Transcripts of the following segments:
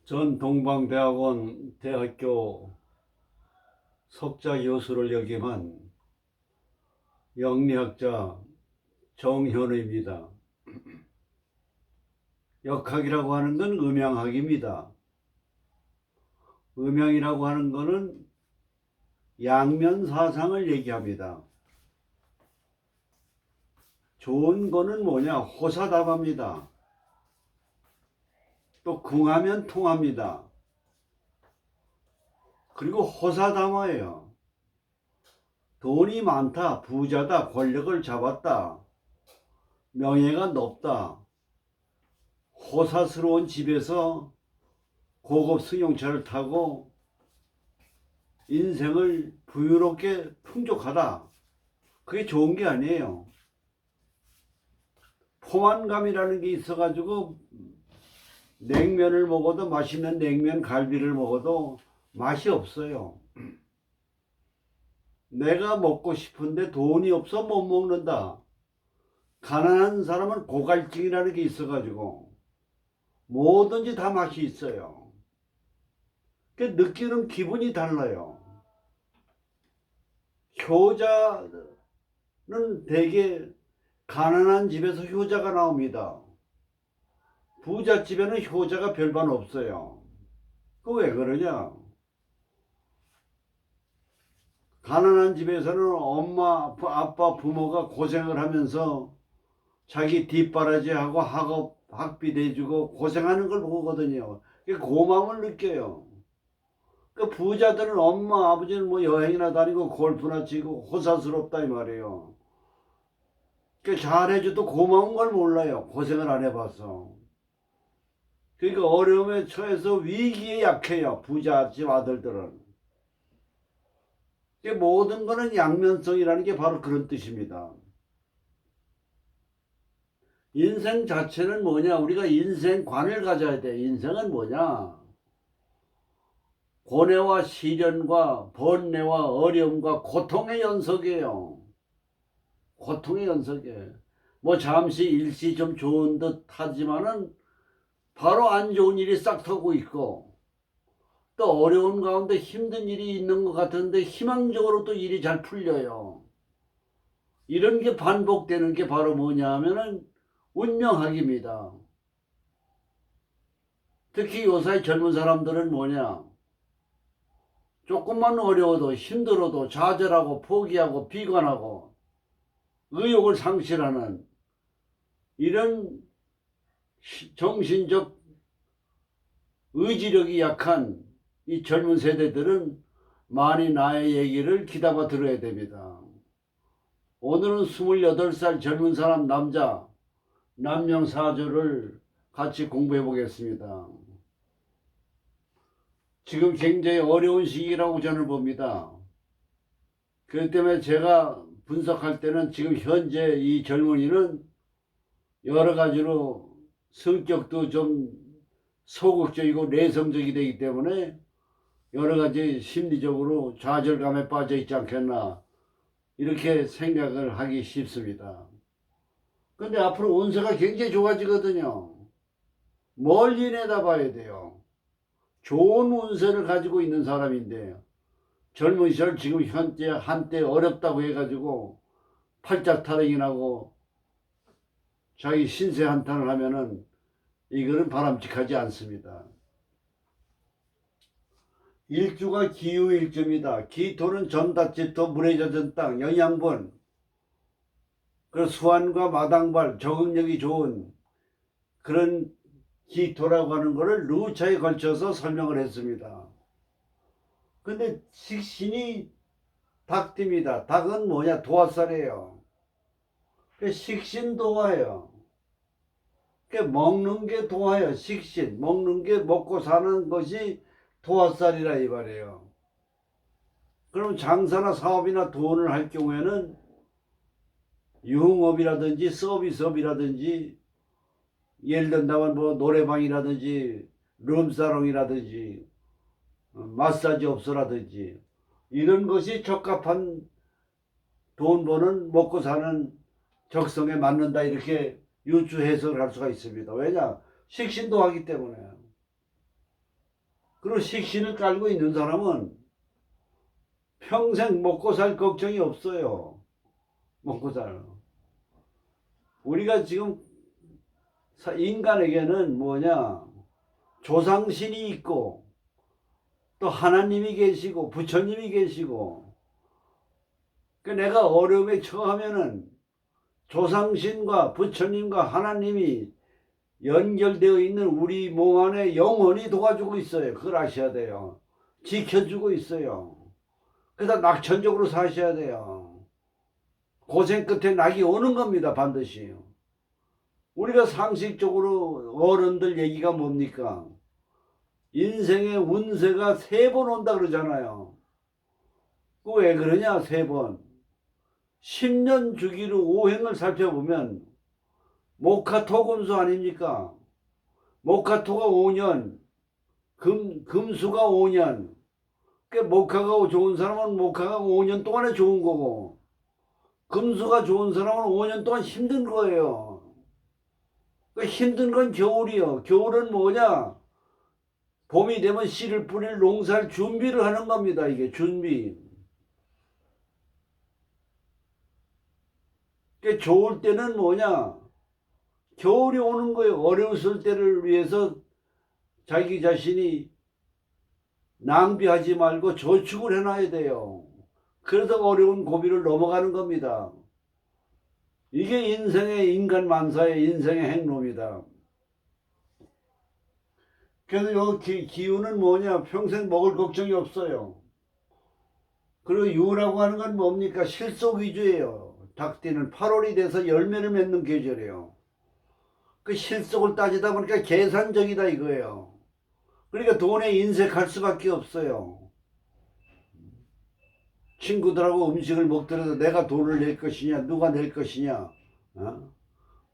전 동방대학원 대학교 석좌 교수를 역임한 영리학자 정현우입니다. 역학이라고 하는 건 음양학입니다. 음양이라고 하는 것은 양면 사상을 얘기합니다. 좋은 거는 뭐냐? 호사다마입니다. 또 궁하면 통합니다. 그리고 호사다마예요. 돈이 많다, 부자다, 권력을 잡았다, 명예가 높다, 호사스러운 집에서 고급 승용차를 타고 인생을 부유롭게 풍족하다. 그게 좋은 게 아니에요. 포만감이라는 게 있어가지고 냉면을 먹어도 맛있는 냉면 갈비를 먹어도 맛이 없어요. 내가 먹고 싶은데 돈이 없어 못 먹는다. 가난한 사람은 고갈증이라는 게 있어가지고 뭐든지 다 맛이 있어요. 느끼는 기분이 달라요. 효자는 되게 가난한 집에서 효자가 나옵니다. 부잣집에는 효자가 별반 없어요. 그 왜 그러냐? 가난한 집에서는 엄마, 아빠, 부모가 고생을 하면서 자기 뒷바라지하고 학비 내주고 고생하는 걸 보거든요. 고마움을 느껴요. 그 부자들은 엄마, 아버지는 뭐 여행이나 다니고 골프나 치고 호사스럽다 이 말이에요. 잘해줘도 고마운 걸 몰라요. 고생을 안 해봐서. 그러니까 어려움에 처해서 위기에 약해요. 부잣집 아들들은. 모든 거는 양면성이라는 게 바로 그런 뜻입니다. 인생 자체는 뭐냐? 우리가 인생관을 가져야 돼. 인생은 뭐냐? 고뇌와 시련과 번뇌와 어려움과 고통의 연속이에요. 고통의 연속이에요. 뭐 잠시 일시 좀 좋은 듯 하지만은 바로 안 좋은 일이 싹 트고 있고, 또 어려운 가운데 힘든 일이 있는 것 같은데 희망적으로 또 일이 잘 풀려요. 이런 게 반복되는 게 바로 뭐냐 하면은 운명학입니다. 특히 요새 젊은 사람들은 뭐냐? 조금만 어려워도 힘들어도 좌절하고 포기하고 비관하고 의욕을 상실하는 이런 정신적 의지력이 약한 이 젊은 세대들은 많이 나의 얘기를 귀담아 들어야 됩니다. 오늘은 28살 젊은 사람 남자 남명사조를 같이 공부해 보겠습니다. 지금 굉장히 어려운 시기라고 저는 봅니다. 그렇기 때문에 제가 분석할 때는 지금 현재 이 젊은이는 여러 가지로 성격도 좀 소극적이고 내성적이 되기 때문에 여러 가지 심리적으로 좌절감에 빠져 있지 않겠나 이렇게 생각을 하기 쉽습니다. 근데 앞으로 운세가 굉장히 좋아지거든요. 멀리 내다봐야 돼요. 좋은 운세를 가지고 있는 사람인데 젊은 시절 지금 현재 한때 어렵다고 해가지고 팔짝타령이 나고 자기 신세 한탄을 하면은 이거는 바람직하지 않습니다. 일주가 기후일주입니다. 기토는 전다치토 물에 젖은 땅, 영양분, 그 수완과 마당발, 적응력이 좋은 그런 기토라고 하는 것을 루차에 걸쳐서 설명을 했습니다. 근데 식신이 닭띠입니다. 닭은 뭐냐? 도화살이에요. 식신도화예요. 먹는 게 도화예요. 식신. 먹는 게 먹고 사는 것이 도화살이라 이 말이에요. 그럼 장사나 사업이나 돈을 할 경우에는 유흥업이라든지 서비스업이라든지 예를 든다면 뭐 노래방이라든지 룸사롱이라든지 마사지 업소라든지 이런 것이 적합한 돈 버는 먹고 사는 적성에 맞는다 이렇게 유추 해석을 할 수가 있습니다. 왜냐? 식신도 하기 때문에. 그리고 식신을 깔고 있는 사람은 평생 먹고 살 걱정이 없어요. 먹고 살. 우리가 지금 인간에게는 뭐냐, 조상신이 있고 또 하나님이 계시고 부처님이 계시고, 그 내가 어려움에 처하면은 조상신과 부처님과 하나님이 연결되어 있는 우리 몸 안에 영원히 도와주고 있어요. 그걸 아셔야 돼요. 지켜주고 있어요. 그래서 낙천적으로 사셔야 돼요. 고생 끝에 낙이 오는 겁니다. 반드시. 우리가 상식적으로 어른들 얘기가 뭡니까? 인생의 운세가 3번 온다 그러잖아요. 그 왜 그러냐? 3번. 10년 주기로 오행을 살펴보면 목화토금수 아닙니까? 목화토가 5년, 금수가 5년. 그 목화가 좋은 사람은 목화가 5년 동안에 좋은 거고, 금수가 좋은 사람은 5년 동안 힘든 거예요. 그 힘든 건 겨울이요. 겨울은 뭐냐? 봄이 되면 씨를 뿌릴 농사를 준비를 하는 겁니다. 이게 준비. 그 좋을 때는 뭐냐? 겨울이 오는 거예요. 어려웠을 때를 위해서 자기 자신이 낭비하지 말고 저축을 해놔야 돼요. 그래서 어려운 고비를 넘어가는 겁니다. 이게 인생의 인간 만사의 인생의 행로입니다. 그래서 요 기운은 뭐냐? 평생 먹을 걱정이 없어요. 그리고 유라고 하는 건 뭡니까? 실속 위주예요. 닭띠는 8월이 돼서 열매를 맺는 계절이에요. 그 실속을 따지다 보니까 계산적이다 이거예요. 그러니까 돈에 인색할 수밖에 없어요. 친구들하고 음식을 먹더라도 내가 돈을 낼 것이냐, 누가 낼 것이냐,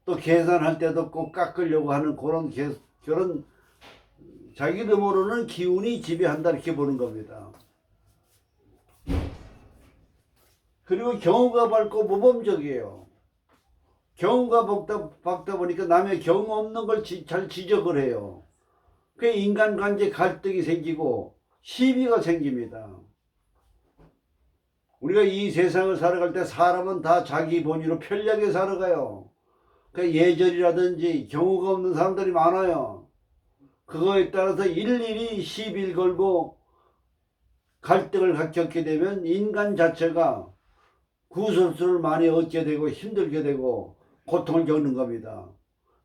또 계산할 때도 꼭 깎으려고 하는 그런 자기도 모르는 기운이 지배한다 이렇게 보는 겁니다. 그리고 경우가 밝고 모범적이에요. 경우가 밝다 보니까 남의 경우 없는 걸 잘 지적을 해요. 그 인간관계 갈등이 생기고 시비가 생깁니다. 우리가 이 세상을 살아갈 때 사람은 다 자기 본의로 편리하게 살아가요. 그 예절이라든지 경우가 없는 사람들이 많아요. 그거에 따라서 일일이 시비를 걸고 갈등을 겪게 되면 인간 자체가 구설수를 많이 얻게 되고 힘들게 되고 고통을 겪는 겁니다.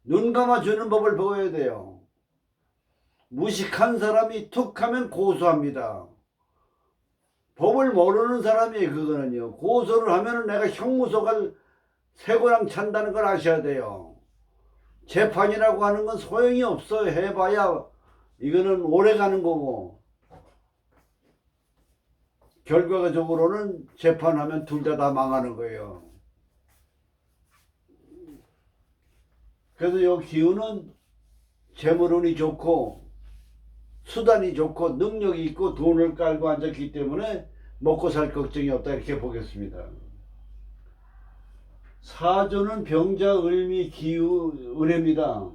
눈 감아주는 법을 배워야 돼요. 무식한 사람이 툭 하면 고소합니다. 법을 모르는 사람이 그거는요. 고소를 하면 내가 형무소가 쇠고랑 찬다는 걸 아셔야 돼요. 재판이라고 하는 건 소용이 없어요. 해봐야 이거는 오래 가는 거고, 결과적으로는 재판하면 둘 다 망하는 거예요. 그래서 이 기운은 재물운이 좋고 수단이 좋고 능력이 있고 돈을 깔고 앉았기 때문에 먹고 살 걱정이 없다 이렇게 보겠습니다. 사조는 병자, 을미, 기우, 을해입니다.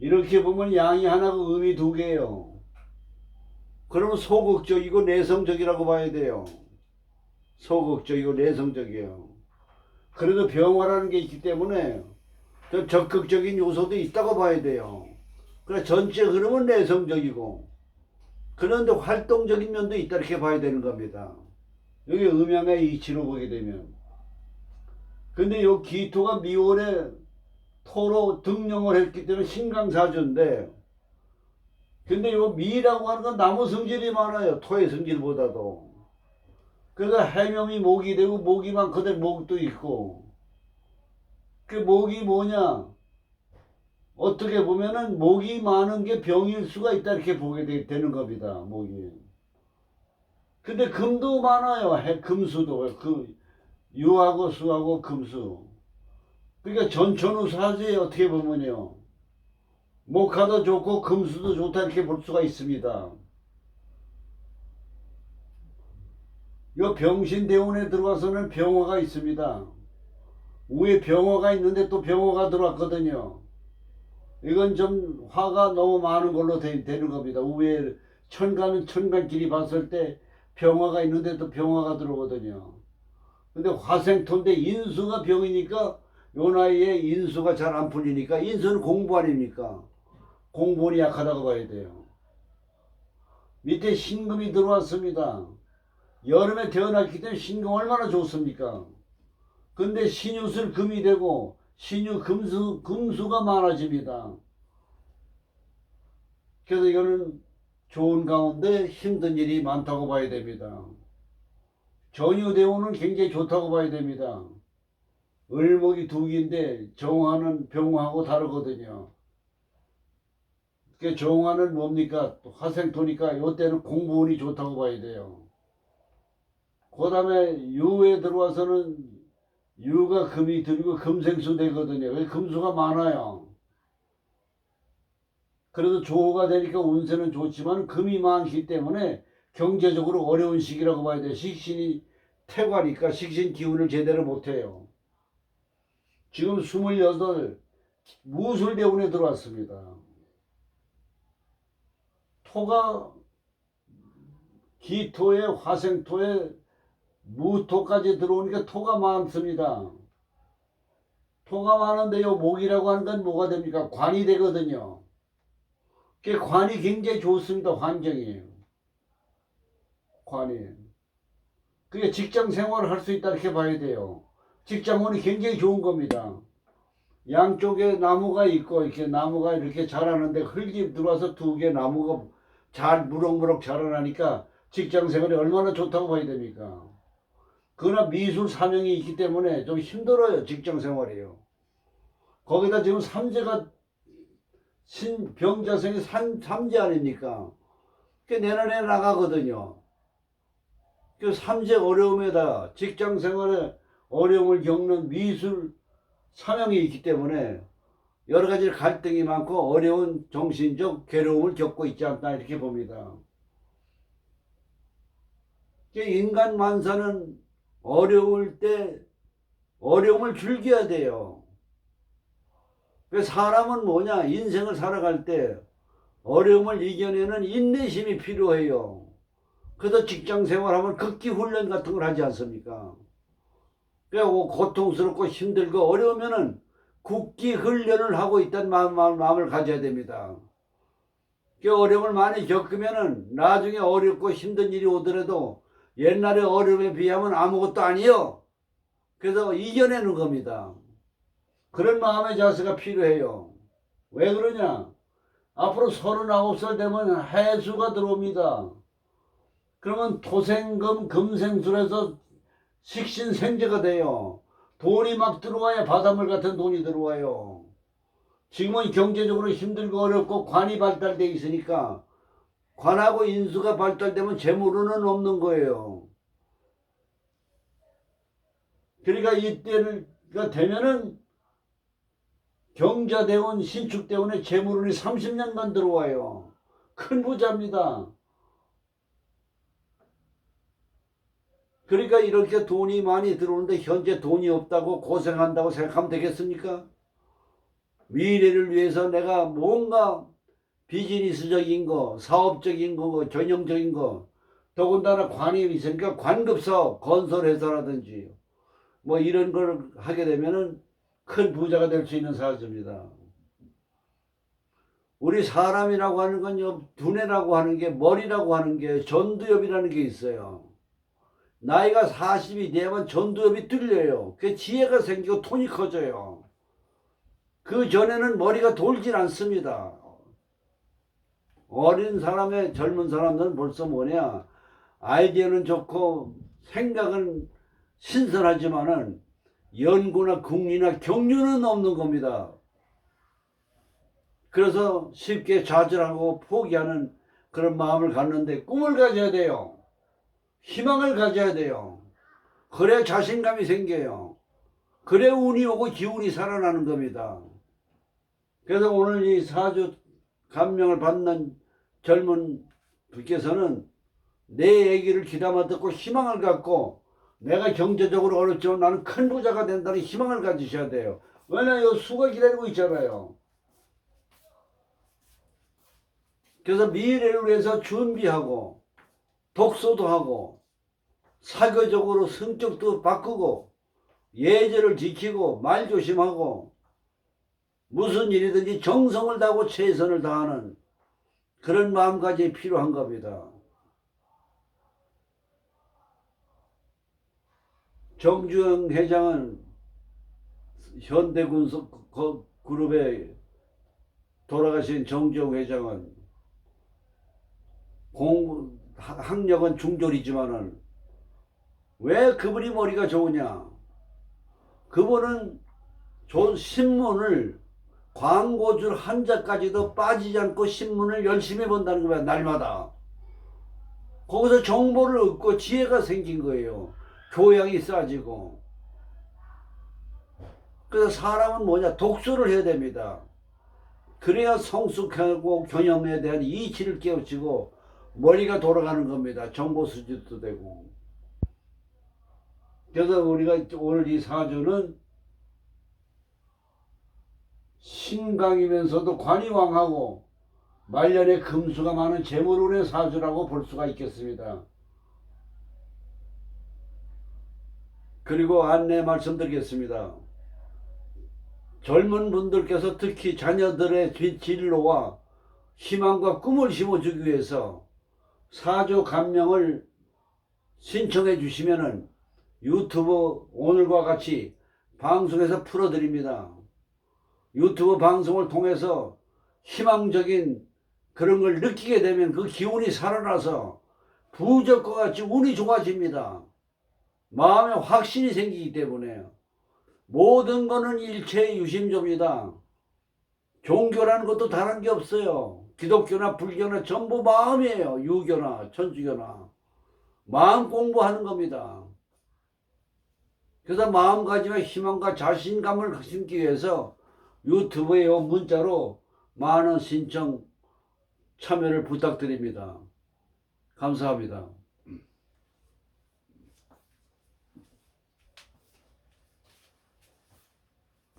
이렇게 보면 양이 하나고 음이 2개예요. 그러면 소극적이고 내성적이라고 봐야 돼요. 소극적이고 내성적이에요. 그래도 병화라는 게 있기 때문에 적극적인 요소도 있다고 봐야 돼요. 그래 전체 흐름은 내성적이고, 그런데 활동적인 면도 있다 이렇게 봐야 되는 겁니다. 여기 음양의 이치로 보게 되면. 근데 요 기토가 미월에 토로 등령을 했기 때문에 신강사주인데, 근데 요 미라고 하는 건 나무 성질이 많아요. 토의 성질보다도. 그래서 해묘이 목이 되고 목이 많거든. 목도 있고. 그 목이 뭐냐? 어떻게 보면은 목이 많은 게 병일 수가 있다 이렇게 보게 되는 겁니다. 목이. 근데 금도 많아요. 금수도. 유하고 수하고 금수. 그러니까 전천후사주에 어떻게 보면요. 목화도 좋고 금수도 좋다 이렇게 볼 수가 있습니다. 이 병신대운에 들어와서는 병화가 있습니다. 위에 병화가 있는데 또 병화가 들어왔거든요. 이건 좀 화가 너무 많은 걸로 되는 겁니다. 왜 천간은 천간끼리 봤을 때 병화가 있는데 또 병화가 들어오거든요. 근데 화생토인데 인수가 병이니까 요 나이에 인수가 잘 안 풀리니까 인수는 공부 아닙니까? 공부는 약하다고 봐야 돼요. 밑에 신금이 들어왔습니다. 여름에 태어났기 때문에 신금 얼마나 좋습니까? 근데 신유술 금이 되고 신유 금수가 많아집니다. 그래서 이거는 좋은 가운데 힘든 일이 많다고 봐야 됩니다. 전유대운은 굉장히 좋다고 봐야 됩니다. 을목이 두 개인데 정화는 병화하고 다르거든요. 그 정화는 뭡니까? 화생토니까 이때는 공부운이 좋다고 봐야 돼요. 그 다음에 유에 들어와서는 유가 금이 들고 금생수 되거든요. 금수가 많아요. 그래도 조호가 되니까 운세는 좋지만 금이 많기 때문에 경제적으로 어려운 시기라고 봐야 돼요. 식신이 태과니까 식신 기운을 제대로 못해요. 지금 28 무술대운에 들어왔습니다. 토가 기토에 화생토에 무토까지 들어오니까 토가 많습니다. 토가 많은데 요 목이라고 하는 건 뭐가 됩니까? 관이 되거든요. 그 관이 굉장히 좋습니다. 환경이에요. 관이. 그게 직장 생활을 할 수 있다 이렇게 봐야 돼요. 직장운이 굉장히 좋은 겁니다. 양쪽에 나무가 있고 이렇게 나무가 이렇게 자라는데 흙이 들어와서 두 개 나무가 잘 무럭무럭 자라나니까 직장 생활이 얼마나 좋다고 봐야 됩니까? 그러나 미술 사명이 있기 때문에 좀 힘들어요. 직장 생활이요. 거기다 지금 삼재가 신병자성이 삼재 아닙니까? 그 내년에 나가거든요. 그 삼재 어려움에다 직장 생활에 어려움을 겪는 미술 사명이 있기 때문에 여러 가지 갈등이 많고 어려운 정신적 괴로움을 겪고 있지 않나 이렇게 봅니다. 인간 만사는 어려울 때 어려움을 즐겨야 돼요. 사람은 뭐냐? 인생을 살아갈 때 어려움을 이겨내는 인내심이 필요해요. 그래서 직장 생활하면 극기 훈련 같은 걸 하지 않습니까? 그리고 고통스럽고 힘들고 어려우면은 국기 훈련을 하고 있다는 마음을 가져야 됩니다. 그 어려움을 많이 겪으면은 나중에 어렵고 힘든 일이 오더라도 옛날의 어려움에 비하면 아무것도 아니요. 그래서 이겨내는 겁니다. 그런 마음의 자세가 필요해요. 왜 그러냐? 앞으로 39살 되면 해수가 들어옵니다. 그러면 토생금 금생술에서 식신생재가 돼요. 돈이 막 들어와야 바닷물 같은 돈이 들어와요. 지금은 경제적으로 힘들고 어렵고 관이 발달되어 있으니까 관하고 인수가 발달되면 재물은 없는 거예요. 그러니까 이때가 되면은 경자대운 신축대운에 재물운이 30년간 들어와요. 큰 부자입니다. 그러니까 이렇게 돈이 많이 들어오는데 현재 돈이 없다고 고생한다고 생각하면 되겠습니까? 미래를 위해서 내가 뭔가 비즈니스적인 거, 사업적인 거, 전형적인 거, 더군다나 관이 있으니까 관급사업, 건설회사라든지 뭐 이런 걸 하게 되면은 큰 부자가 될 수 있는 사주입니다. 우리 사람이라고 하는 건요, 두뇌라고 하는 게, 머리라고 하는 게 전두엽이라는 게 있어요. 나이가 40이 되면 전두엽이 뚫려요. 그 지혜가 생기고 톤이 커져요. 그 전에는 머리가 돌질 않습니다. 어린 사람의 젊은 사람들은 벌써 뭐냐, 아이디어는 좋고 생각은 신선하지만은 연구나 궁리나 경륜은 없는 겁니다. 그래서 쉽게 좌절하고 포기하는 그런 마음을 갖는데 꿈을 가져야 돼요. 희망을 가져야 돼요. 그래야 자신감이 생겨요. 그래 운이 오고 기운이 살아나는 겁니다. 그래서 오늘 이 사주 감명을 받는 젊은 분께서는 내 얘기를 귀담아 듣고 희망을 갖고 내가 경제적으로 어렵지만 나는 큰 부자가 된다는 희망을 가지셔야 돼요. 왜냐하면 수가 기다리고 있잖아요. 그래서 미래를 위해서 준비하고 독서도 하고 사교적으로 성격도 바꾸고 예절을 지키고 말 조심하고 무슨 일이든지 정성을 다하고 최선을 다하는 그런 마음가짐이 필요한 겁니다. 정주영 회장은 현대군수그룹에 돌아가신 정주영 회장은 학력은 중졸이지만은 왜 그분이 머리가 좋으냐? 그분은 신문을 광고줄 한자까지도 빠지지 않고 신문을 열심히 본다는 거야, 날마다. 거기서 정보를 얻고 지혜가 생긴 거예요. 교양이 쌓아지고. 그래서 사람은 뭐냐? 독서를 해야 됩니다. 그래야 성숙하고 경험에 대한 이치를 깨우치고 머리가 돌아가는 겁니다. 정보 수집도 되고. 그래서 우리가 오늘 이 사주는 신강이면서도 관이왕하고 말년에 금수가 많은 재물운의 사주라고 볼 수가 있겠습니다. 그리고 안내 말씀드리겠습니다. 젊은 분들께서 특히 자녀들의 진로와 희망과 꿈을 심어주기 위해서 사주 감명을 신청해 주시면은 유튜브 오늘과 같이 방송에서 풀어드립니다. 유튜브 방송을 통해서 희망적인 그런 걸 느끼게 되면 그 기운이 살아나서 부적과 같이 운이 좋아집니다. 마음에 확신이 생기기 때문에 모든 거는 일체유심조입니다. 종교라는 것도 다른 게 없어요. 기독교나 불교나 전부 마음이에요. 유교나 천주교나 마음 공부하는 겁니다. 그래서 마음가짐과 희망과 자신감을 심기 위해서 유튜브에 문자로 많은 신청 참여를 부탁드립니다. 감사합니다.